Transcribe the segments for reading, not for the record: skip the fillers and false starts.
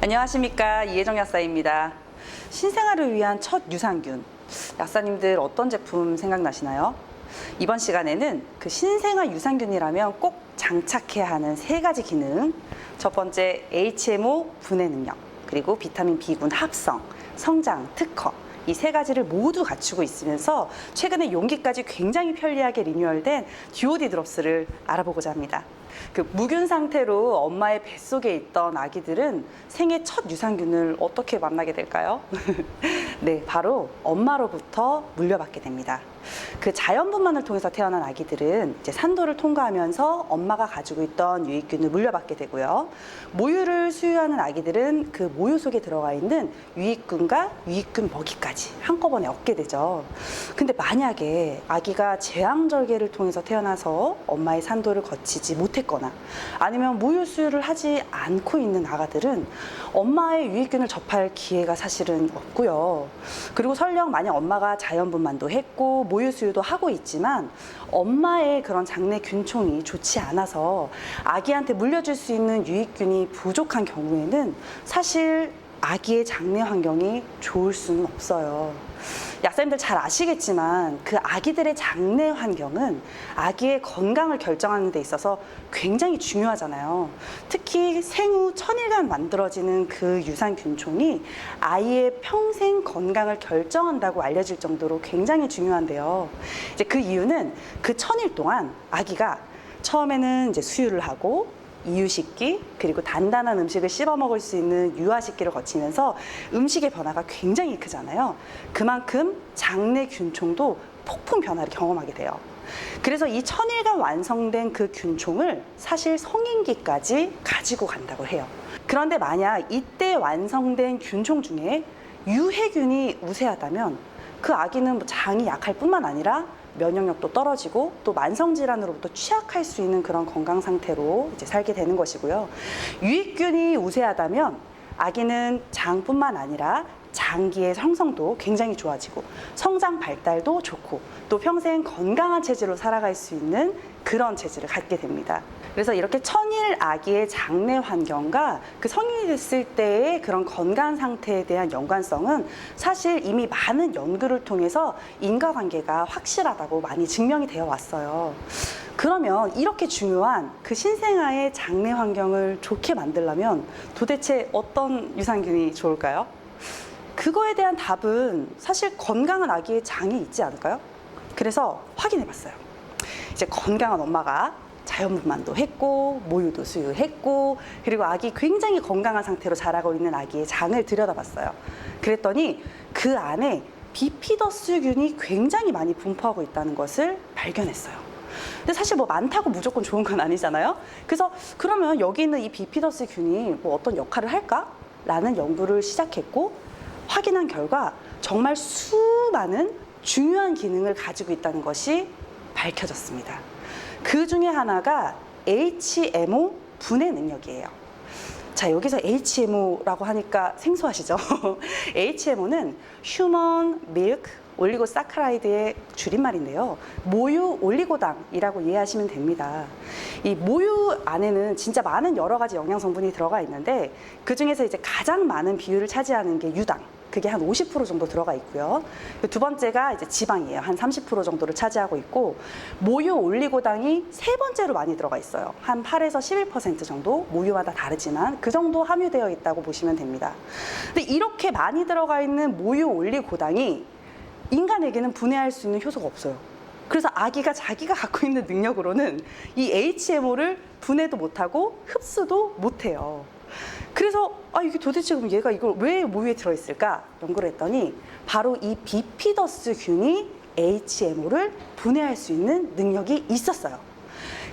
안녕하십니까, 이혜정 약사입니다. 신생아를 위한 첫 유산균, 약사님들 어떤 제품 생각나시나요? 이번 시간에는 그 신생아 유산균이라면 꼭 장착해야 하는 세 가지 기능, 첫 번째 HMO 분해 능력, 그리고 비타민 B군 합성, 성장, 특허, 이 세 가지를 모두 갖추고 있으면서 최근에 용기까지 굉장히 편리하게 리뉴얼된 DOD 드롭스를 알아보고자 합니다. 그 무균 상태로 엄마의 뱃속에 있던 아기들은 생애 첫 유산균을 어떻게 만나게 될까요? 네, 바로 엄마로부터 물려받게 됩니다. 그 자연분만을 통해서 태어난 아기들은 이제 산도를 통과하면서 엄마가 가지고 있던 유익균을 물려받게 되고요. 모유를 수유하는 아기들은 그 모유 속에 들어가 있는 유익균과 유익균 먹이까지 한꺼번에 얻게 되죠. 근데 만약에 아기가 제왕절개를 통해서 태어나서 엄마의 산도를 거치지 못했거나 아니면 모유 수유를 하지 않고 있는 아가들은 엄마의 유익균을 접할 기회가 사실은 없고요. 그리고 설령 만약 엄마가 자연분만도 했고 모유 수유도 하고 있지만 엄마의 그런 장내 균총이 좋지 않아서 아기한테 물려줄 수 있는 유익균이 부족한 경우에는 사실 아기의 장내 환경이 좋을 수는 없어요. 약사님들 잘 아시겠지만 그 아기들의 장내 환경은 아기의 건강을 결정하는 데 있어서 굉장히 중요하잖아요. 특히 생후 1000일간 만들어지는 그 유산균총이 아이의 평생 건강을 결정한다고 알려질 정도로 굉장히 중요한데요. 이제 그 이유는 그 1000일 동안 아기가 처음에는 이제 수유를 하고 이유식기, 그리고 단단한 음식을 씹어 먹을 수 있는 유아식기를 거치면서 음식의 변화가 굉장히 크잖아요. 그만큼 장내 균총도 폭풍 변화를 경험하게 돼요. 그래서 이 1000일간 완성된 그 균총을 사실 성인기까지 가지고 간다고 해요. 그런데 만약 이때 완성된 균총 중에 유해균이 우세하다면 그 아기는 장이 약할 뿐만 아니라 면역력도 떨어지고 또 만성질환으로부터 취약할 수 있는 그런 건강 상태로 이제 살게 되는 것이고요. 유익균이 우세하다면 아기는 장뿐만 아니라 장기의 형성도 굉장히 좋아지고 성장 발달도 좋고 또 평생 건강한 체질로 살아갈 수 있는 그런 체질을 갖게 됩니다. 그래서 이렇게 1000일 아기의 장내 환경과 그 성인이 됐을 때의 그런 건강 상태에 대한 연관성은 사실 이미 많은 연구를 통해서 인과관계가 확실하다고 많이 증명이 되어 왔어요. 그러면 이렇게 중요한 그 신생아의 장내 환경을 좋게 만들려면 도대체 어떤 유산균이 좋을까요? 그거에 대한 답은 사실 건강한 아기의 장이 있지 않을까요? 그래서 확인해 봤어요. 이제 건강한 엄마가 자연분만도 했고 모유도 수유했고 그리고 아기 굉장히 건강한 상태로 자라고 있는 아기의 장을 들여다봤어요. 그랬더니 그 안에 비피더스균이 굉장히 많이 분포하고 있다는 것을 발견했어요. 근데 사실 뭐 많다고 무조건 좋은 건 아니잖아요. 그래서 그러면 여기 있는 이 비피더스균이 뭐 어떤 역할을 할까? 라는 연구를 시작했고 확인한 결과 정말 수많은 중요한 기능을 가지고 있다는 것이 밝혀졌습니다. 그 중에 하나가 HMO 분해 능력이에요. 자, 여기서 HMO라고 하니까 생소하시죠? HMO는 휴먼 밀크 올리고사카라이드의 줄임말인데요. 모유 올리고당이라고 이해하시면 됩니다. 이 모유 안에는 진짜 많은 여러 가지 영양 성분이 들어가 있는데 그 중에서 이제 가장 많은 비율을 차지하는 게 유당. 그게 한 50% 정도 들어가 있고요. 두 번째가 이제 지방이에요. 한 30% 정도를 차지하고 있고 모유 올리고당이 세 번째로 많이 들어가 있어요. 한 8에서 11% 정도, 모유마다 다르지만 그 정도 함유되어 있다고 보시면 됩니다. 근데 이렇게 많이 들어가 있는 모유 올리고당이 인간에게는 분해할 수 있는 효소가 없어요. 그래서 아기가 자기가 갖고 있는 능력으로는 이 HMO를 분해도 못하고 흡수도 못해요. 그래서 이게 도대체 그럼 얘가 이걸 왜 모유에 들어있을까 연구를 했더니 바로 이 비피더스균이 HMO를 분해할 수 있는 능력이 있었어요.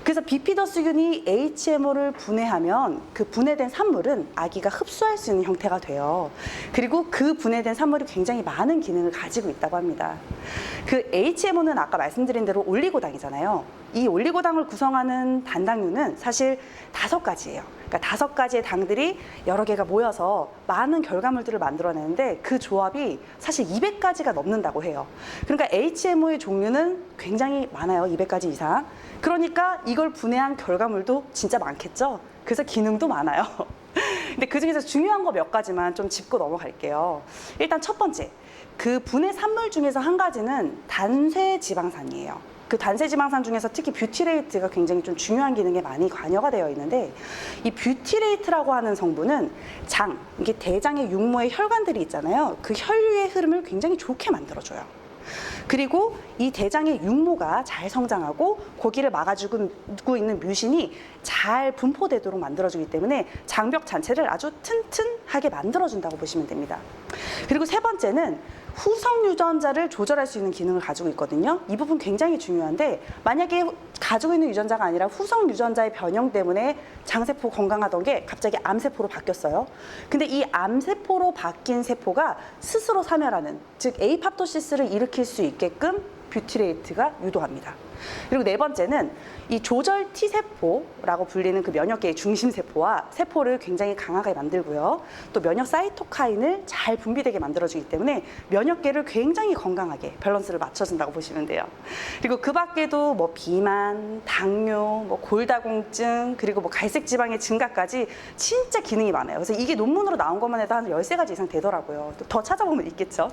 그래서 비피더스균이 HMO를 분해하면 그 분해된 산물은 아기가 흡수할 수 있는 형태가 돼요. 그리고 그 분해된 산물이 굉장히 많은 기능을 가지고 있다고 합니다. 그 HMO는 아까 말씀드린 대로 올리고당이잖아요. 이 올리고당을 구성하는 단당류는 사실 5가지예요. 그러니까 5가지의 당들이 여러 개가 모여서 많은 결과물들을 만들어내는데 그 조합이 사실 200가지가 넘는다고 해요. 그러니까 HMO의 종류는 굉장히 많아요. 200가지 이상. 그러니까 이걸 분해한 결과물도 진짜 많겠죠. 그래서 기능도 많아요. 근데 그 중에서 중요한 거 몇 가지만 좀 짚고 넘어갈게요. 일단 첫 번째, 그 분해 산물 중에서 한 가지는 단쇄 지방산이에요. 그 단쇄 지방산 중에서 특히 뷰티레이트가 굉장히 좀 중요한 기능에 많이 관여가 되어 있는데, 이 뷰티레이트라고 하는 성분은 이게 대장의 육모의 혈관들이 있잖아요. 그 혈류의 흐름을 굉장히 좋게 만들어줘요. 그리고 이 대장의 육모가 잘 성장하고 거기를 막아주고 있는 뮤신이 잘 분포되도록 만들어주기 때문에 장벽 자체를 아주 튼튼하게 만들어준다고 보시면 됩니다. 그리고 세 번째는 후성 유전자를 조절할 수 있는 기능을 가지고 있거든요. 이 부분 굉장히 중요한데, 만약에 가지고 있는 유전자가 아니라 후성 유전자의 변형 때문에 장세포 건강하던 게 갑자기 암세포로 바뀌었어요. 근데 이 암세포로 바뀐 세포가 스스로 사멸하는, 즉 에이팝토시스를 일으킬 수 있게끔 뷰티레이트가 유도합니다. 그리고 네 번째는 이 조절 T세포라고 불리는 그 면역계의 중심세포와 세포를 굉장히 강하게 만들고요. 또 면역 사이토카인을 잘 분비되게 만들어주기 때문에 면역계를 굉장히 건강하게 밸런스를 맞춰준다고 보시면 돼요. 그리고 그 밖에도 뭐 비만, 당뇨, 뭐 골다공증, 그리고 뭐 갈색지방의 증가까지 진짜 기능이 많아요. 그래서 이게 논문으로 나온 것만 해도 한 13가지 이상 되더라고요. 또 더 찾아보면 있겠죠.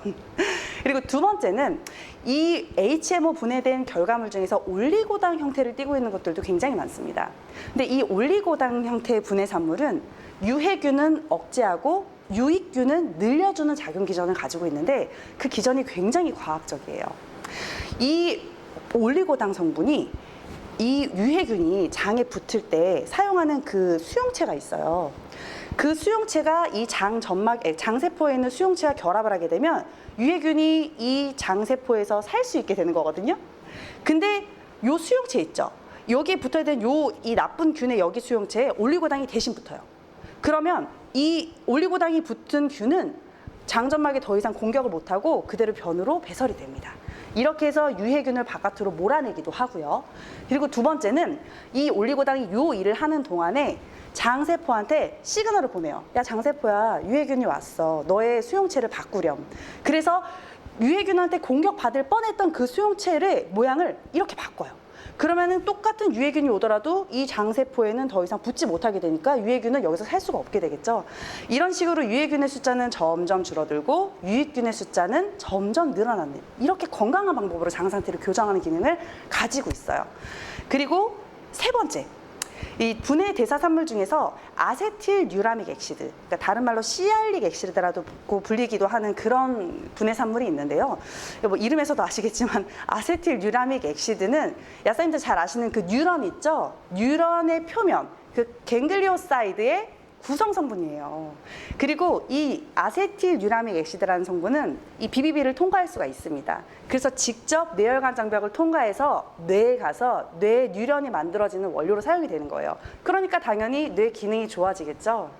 그리고 두 번째는 이 HMO 분해된 결과물 중에서 올리고당 형태를 띠고 있는 것들도 굉장히 많습니다. 근데 이 올리고당 형태의 분해 산물은 유해균은 억제하고 유익균은 늘려주는 작용 기전을 가지고 있는데, 그 기전이 굉장히 과학적이에요. 이 올리고당 성분이 이 유해균이 장에 붙을 때 사용하는 그 수용체가 있어요. 그 수용체가 이 장세포에 있는 수용체와 결합을 하게 되면 유해균이 이 장세포에서 살 수 있게 되는 거거든요. 근데 요 수용체 있죠. 여기에 붙어야 되는 이 나쁜 균의 여기 수용체에 올리고당이 대신 붙어요. 그러면 이 올리고당이 붙은 균은 장점막에 더 이상 공격을 못하고 그대로 변으로 배설이 됩니다. 이렇게 해서 유해균을 바깥으로 몰아내기도 하고요. 그리고 두 번째는 이 올리고당이 요 일을 하는 동안에 장세포한테 시그널을 보내요. 야, 장세포야, 유해균이 왔어. 너의 수용체를 바꾸렴. 그래서 유해균한테 공격받을 뻔했던 그 수용체의 모양을 이렇게 바꿔요. 그러면은 똑같은 유해균이 오더라도 이 장세포에는 더 이상 붙지 못하게 되니까 유해균은 여기서 살 수가 없게 되겠죠. 이런 식으로 유해균의 숫자는 점점 줄어들고 유익균의 숫자는 점점 늘어나는, 이렇게 건강한 방법으로 장 상태를 교정하는 기능을 가지고 있어요. 그리고 세 번째, 이 분해 대사 산물 중에서 아세틸 유라믹 액시드, 그러니까 다른 말로 시알릭 액시드라도 불리기도 하는 그런 분해 산물이 있는데요. 뭐 이름에서도 아시겠지만 아세틸 유라믹 액시드는 야사님들 잘 아시는 그 뉴런 있죠? 뉴런의 표면, 그 갱글리오사이드의 구성 성분이에요. 그리고 이 아세틸 유라믹 액시드라는 성분은 이 BBB를 통과할 수가 있습니다. 그래서 직접 뇌혈관 장벽을 통과해서 뇌에 가서 뇌 뉴런이 만들어지는 원료로 사용이 되는 거예요. 그러니까 당연히 뇌 기능이 좋아지겠죠.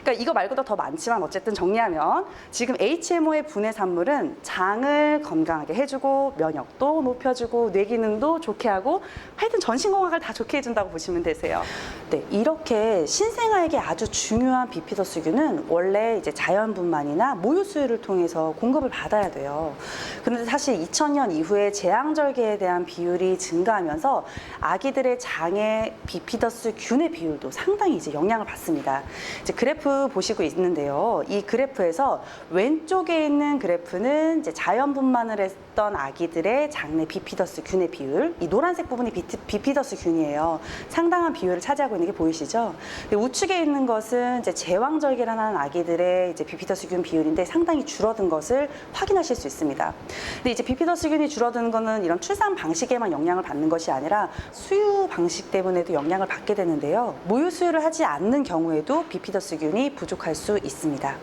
그러니까 이거 말고도 더 많지만 어쨌든 정리하면 지금 HMO의 분해 산물은 장을 건강하게 해주고 면역도 높여주고 뇌 기능도 좋게 하고 하여튼 전신공학을 다 좋게 해준다고 보시면 되세요. 네, 이렇게 신생아에게 아주 중요한 비피더스균은 원래 이제 자연분만이나 모유수유를 통해서 공급을 받아야 돼요. 그런데 사실 2000년 이후에 제왕절개에 대한 비율이 증가하면서 아기들의 장에 비피더스균의 비율도 상당히 이제 영향을 받습니다. 이제 그래프 보시고 있는데요. 이 그래프에서 왼쪽에 있는 그래프는 이제 자연분만을 했던 아기들의 장내 비피더스균의 비율, 이 노란색 부분이 비피더스균이에요. 상당한 비율을 차지하고 있는 게 보이시죠? 우측에 있는 것은 이제 제왕절개를 하는 아기들의 이제 비피더스균 비율인데 상당히 줄어든 것을 확인하실 수 있습니다. 근데 이제 비피더스균이 줄어드는 거는 이런 출산 방식에만 영향을 받는 것이 아니라 수유 방식 때문에도 영향을 받게 되는데요. 모유 수유를 하지 않는 경우에도 비피더스균이 부족할 수 있습니다.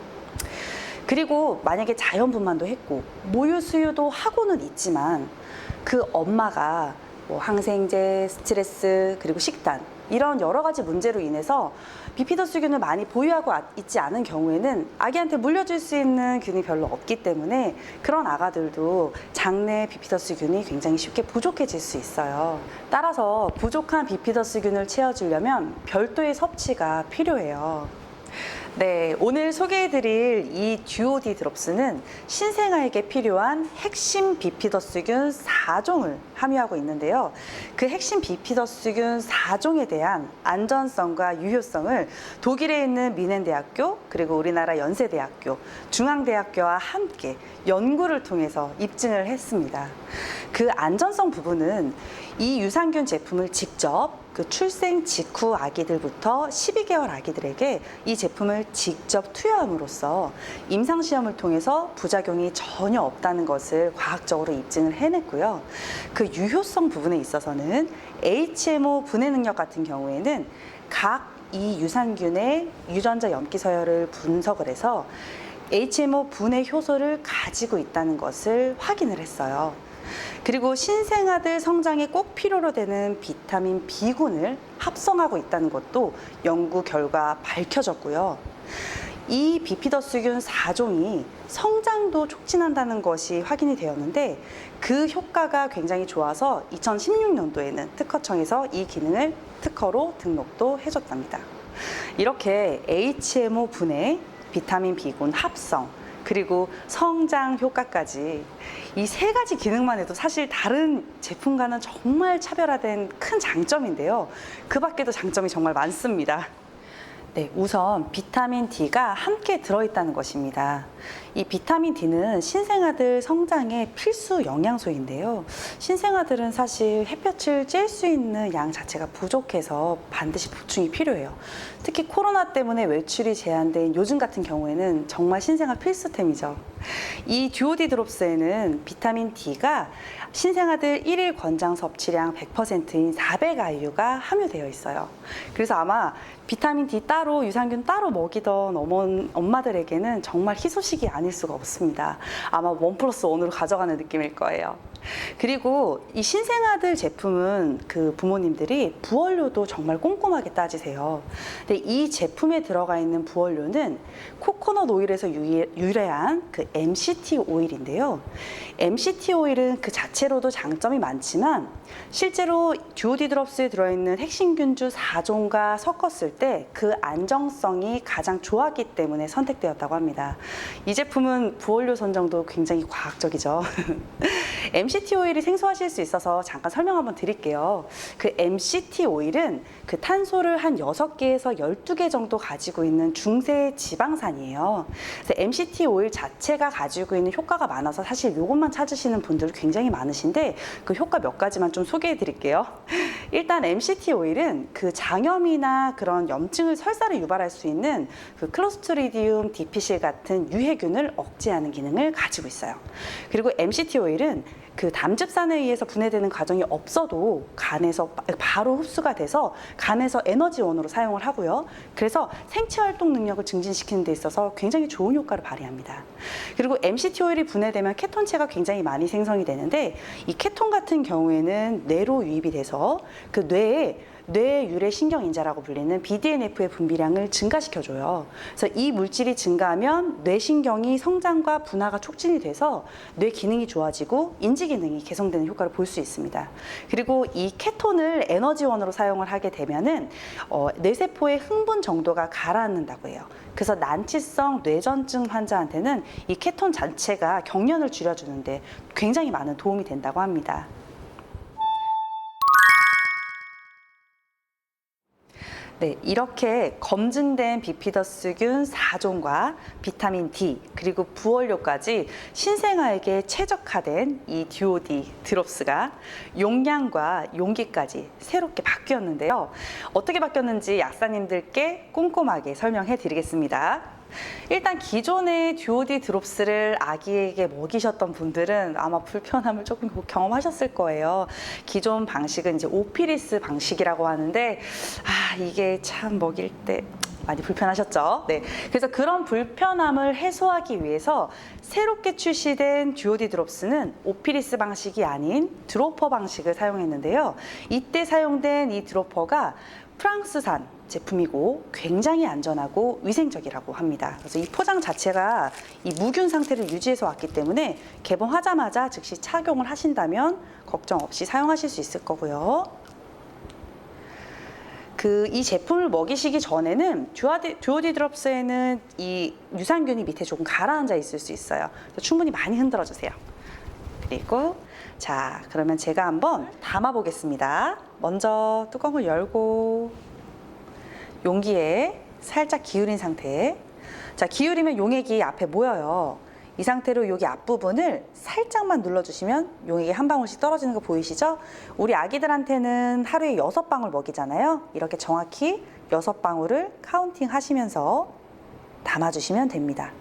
그리고 만약에 자연분만도 했고 모유 수유도 하고는 있지만 그 엄마가 뭐 항생제, 스트레스, 그리고 식단 이런 여러 가지 문제로 인해서 비피더스균을 많이 보유하고 있지 않은 경우에는 아기한테 물려줄 수 있는 균이 별로 없기 때문에 그런 아가들도 장내 비피더스균이 굉장히 쉽게 부족해질 수 있어요. 따라서 부족한 비피더스균을 채워주려면 별도의 섭취가 필요해요. 네, 오늘 소개해드릴 이 듀오디 드롭스는 신생아에게 필요한 핵심 비피더스균 4종을 함유하고 있는데요. 그 핵심 비피더스균 4종에 대한 안전성과 유효성을 독일에 있는 미넨대학교, 그리고 우리나라 연세대학교, 중앙대학교와 함께 연구를 통해서 입증을 했습니다. 그 안전성 부분은 이 유산균 제품을 직접 그 출생 직후 아기들부터 12개월 아기들에게 이 제품을 직접 투여함으로써 임상시험을 통해서 부작용이 전혀 없다는 것을 과학적으로 입증을 해냈고요. 그 유효성 부분에 있어서는 HMO 분해 능력 같은 경우에는 각 이 유산균의 유전자 염기 서열을 분석을 해서 HMO 분해 효소를 가지고 있다는 것을 확인을 했어요. 그리고 신생아들 성장에 꼭 필요로 되는 비타민 B군을 합성하고 있다는 것도 연구 결과 밝혀졌고요. 이 비피더스균 4종이 성장도 촉진한다는 것이 확인이 되었는데 그 효과가 굉장히 좋아서 2016년도에는 특허청에서 이 기능을 특허로 등록도 해줬답니다. 이렇게 HMO 분해, 비타민 B군 합성, 그리고 성장 효과까지 이 세 가지 기능만 해도 사실 다른 제품과는 정말 차별화된 큰 장점인데요. 그 밖에도 장점이 정말 많습니다. 네, 우선 비타민 D가 함께 들어있다는 것입니다. 이 비타민 D는 신생아들 성장의 필수 영양소인데요. 신생아들은 사실 햇볕을 쬐을 수 있는 양 자체가 부족해서 반드시 보충이 필요해요. 특히 코로나 때문에 외출이 제한된 요즘 같은 경우에는 정말 신생아 필수템이죠. 이 듀오디 드롭스에는 비타민 D가 신생아들 1일 권장 섭취량 100%인 400IU가 함유되어 있어요. 그래서 아마 비타민 D 따로, 유산균 따로 먹이던 엄마들에게는 정말 희소식이 아닐 수가 없습니다. 아마 1+1으로 가져가는 느낌일 거예요. 그리고 이 신생아들 제품은 그 부모님들이 부원료도 정말 꼼꼼하게 따지세요. 근데 이 제품에 들어가 있는 부원료는 코코넛 오일에서 유래한 그 MCT 오일인데요. MCT 오일은 그 자체로도 장점이 많지만 실제로 듀오디 드롭스에 들어있는 핵심균주 4종과 섞었을 때 그 안정성이 가장 좋았기 때문에 선택되었다고 합니다. 이 제품은 부원료 선정도 굉장히 과학적이죠. MCT 오일이 생소하실 수 있어서 잠깐 설명 한번 드릴게요. 그 MCT 오일은 그 탄소를 한 6개에서 12개 정도 가지고 있는 중세 지방산이에요. 그래서 MCT 오일 자체가 가지고 있는 효과가 많아서 사실 이것만 찾으시는 분들 굉장히 많으신데 그 효과 몇 가지만 좀 소개해 드릴게요. 일단 MCT 오일은 그 장염이나 그런 염증을 설사를 유발할 수 있는 그 클로스트리디움 디피실 같은 유해균을 억제하는 기능을 가지고 있어요. 그리고 MCT 오일은 그 담즙산에 의해서 분해되는 과정이 없어도 간에서 바로 흡수가 돼서 간에서 에너지원으로 사용을 하고요. 그래서 생체활동 능력을 증진시키는 데 있어서 굉장히 좋은 효과를 발휘합니다. 그리고 MCT 오일이 분해되면 케톤체가 굉장히 많이 생성이 되는데 이 케톤 같은 경우에는 뇌로 유입이 돼서 그 뇌에 뇌유래 신경인자라고 불리는 BDNF의 분비량을 증가시켜줘요. 그래서 이 물질이 증가하면 뇌신경이 성장과 분화가 촉진이 돼서 뇌 기능이 좋아지고 인지 기능이 개선되는 효과를 볼 수 있습니다. 그리고 이 케톤을 에너지원으로 사용을 하게 되면은 뇌세포의 흥분 정도가 가라앉는다고 해요. 그래서 난치성 뇌전증 환자한테는 이 케톤 자체가 경련을 줄여주는데 굉장히 많은 도움이 된다고 합니다. 네, 이렇게 검증된 비피더스균 4종과 비타민 D 그리고 부원료까지 신생아에게 최적화된 이 듀오디 드롭스가 용량과 용기까지 새롭게 바뀌었는데요. 어떻게 바뀌었는지 약사님들께 꼼꼼하게 설명해 드리겠습니다. 일단 기존의 듀오디 드롭스를 아기에게 먹이셨던 분들은 아마 불편함을 조금 경험하셨을 거예요. 기존 방식은 이제 오피리스 방식이라고 하는데 이게 참 먹일 때 많이 불편하셨죠? 네. 그래서 그런 불편함을 해소하기 위해서 새롭게 출시된 듀오디 드롭스는 오피리스 방식이 아닌 드로퍼 방식을 사용했는데요. 이때 사용된 이 드로퍼가 프랑스산 제품이고 굉장히 안전하고 위생적이라고 합니다. 그래서 이 포장 자체가 이 무균 상태를 유지해서 왔기 때문에 개봉하자마자 즉시 착용을 하신다면 걱정 없이 사용하실 수 있을 거고요. 이 제품을 먹이시기 전에는 듀오디 드롭스에는 이 유산균이 밑에 조금 가라앉아 있을 수 있어요. 그래서 충분히 많이 흔들어 주세요. 그리고 자, 그러면 제가 한번 담아 보겠습니다. 먼저 뚜껑을 열고 용기에 살짝 기울인 상태에, 자, 기울이면 용액이 앞에 모여요. 이 상태로 여기 앞부분을 살짝만 눌러주시면 용액이 한 방울씩 떨어지는 거 보이시죠? 우리 아기들한테는 하루에 6방울 먹이잖아요. 이렇게 정확히 6방울을 카운팅 하시면서 담아주시면 됩니다.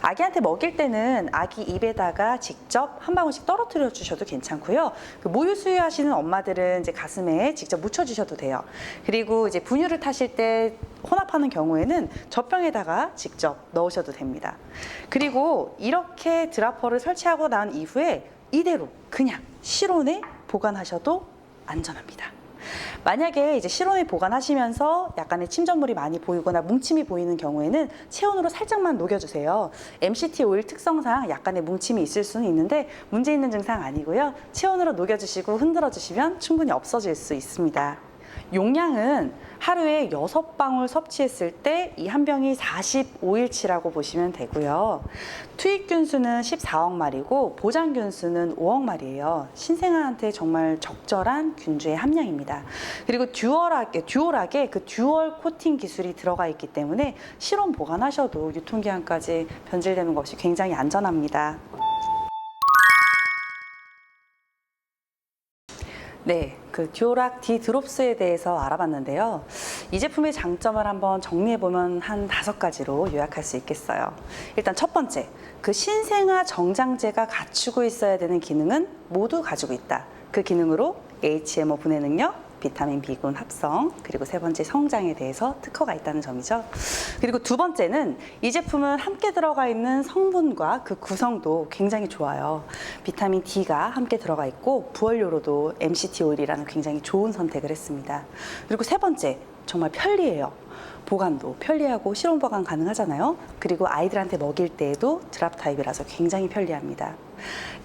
아기한테 먹일 때는 아기 입에다가 직접 한 방울씩 떨어뜨려 주셔도 괜찮고요. 그 모유 수유하시는 엄마들은 이제 가슴에 직접 묻혀 주셔도 돼요. 그리고 이제 분유를 타실 때 혼합하는 경우에는 젖병에다가 직접 넣으셔도 됩니다. 그리고 이렇게 드라퍼를 설치하고 난 이후에 이대로 그냥 실온에 보관하셔도 안전합니다. 만약에 이제 실온에 보관하시면서 약간의 침전물이 많이 보이거나 뭉침이 보이는 경우에는 체온으로 살짝만 녹여주세요. MCT 오일 특성상 약간의 뭉침이 있을 수는 있는데 문제 있는 증상 아니고요. 체온으로 녹여주시고 흔들어 주시면 충분히 없어질 수 있습니다. 용량은 하루에 6방울 섭취했을 때 이 한 병이 45일치라고 보시면 되고요. 투입균 수는 14억 마리고 보장균 수는 5억 마리예요. 신생아한테 정말 적절한 균주의 함량입니다. 그리고 듀얼하게 그 듀얼 코팅 기술이 들어가 있기 때문에 실온 보관하셔도 유통기한까지 변질되는 것이 굉장히 안전합니다. 네, 그 듀오락 D 드롭스에 대해서 알아봤는데요. 이 제품의 장점을 한번 정리해보면 한 5가지로 요약할 수 있겠어요. 일단 첫 번째, 그 신생아 정장제가 갖추고 있어야 되는 기능은 모두 가지고 있다. 그 기능으로 HMO 분해 능력, 비타민 B군 합성, 그리고 세 번째 성장에 대해서 특허가 있다는 점이죠. 그리고 두 번째는 이 제품은 함께 들어가 있는 성분과 그 구성도 굉장히 좋아요. 비타민 D가 함께 들어가 있고 부원료로도 MCT 오일이라는 굉장히 좋은 선택을 했습니다. 그리고 세 번째, 정말 편리해요. 보관도 편리하고 실온 보관 가능하잖아요. 그리고 아이들한테 먹일 때에도 드랍 타입이라서 굉장히 편리합니다.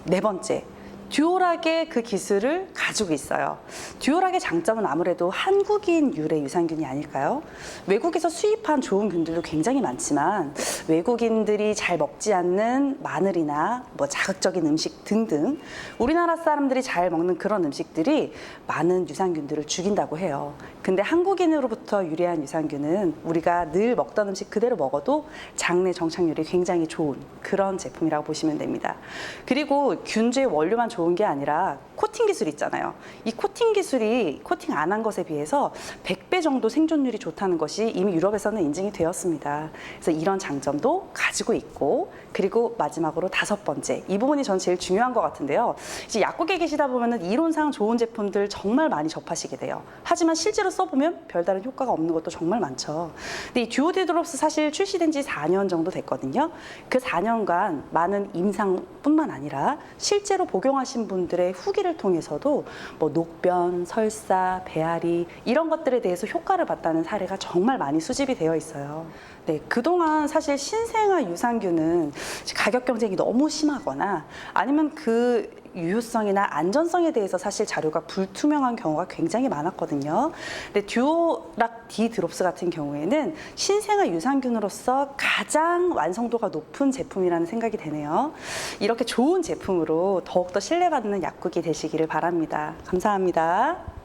네 번째, 듀오락의 그 기술을 가지고 있어요. 듀오락의 장점은 아무래도 한국인 유래 유산균이 아닐까요? 외국에서 수입한 좋은 균들도 굉장히 많지만 외국인들이 잘 먹지 않는 마늘이나 뭐 자극적인 음식 등등 우리나라 사람들이 잘 먹는 그런 음식들이 많은 유산균들을 죽인다고 해요. 근데 한국인으로부터 유래한 유산균은 우리가 늘 먹던 음식 그대로 먹어도 장내 정착률이 굉장히 좋은 그런 제품이라고 보시면 됩니다. 그리고 균주의 원료만 좋은 게 아니라 코팅 기술 있잖아요. 이 코팅 기술이 코팅 안 한 것에 비해서 100배 정도 생존율이 좋다는 것이 이미 유럽에서는 인증이 되었습니다. 그래서 이런 장점도 가지고 있고, 그리고 마지막으로 5번째, 이 부분이 전 제일 중요한 것 같은데요. 이제 약국에 계시다 보면은 이론상 좋은 제품들 정말 많이 접하시게 돼요. 하지만 실제로 써보면 별다른 효과가 없는 것도 정말 많죠. 근데 이 듀오디 드롭스 사실 출시된 지 4년 정도 됐거든요. 그 4년간 많은 임상뿐만 아니라 실제로 복용하신 분들의 후기를 통해서도 뭐 녹변, 설사, 배앓이 이런 것들에 대해서 효과를 봤다는 사례가 정말 많이 수집이 되어 있어요. 네, 그동안 사실 신생아 유산균은 가격 경쟁이 너무 심하거나 아니면 그 유효성이나 안전성에 대해서 사실 자료가 불투명한 경우가 굉장히 많았거든요. 근데 듀오락 D 드롭스 같은 경우에는 신생아 유산균으로서 가장 완성도가 높은 제품이라는 생각이 되네요. 이렇게 좋은 제품으로 더욱더 신뢰받는 약국이 되시기를 바랍니다. 감사합니다.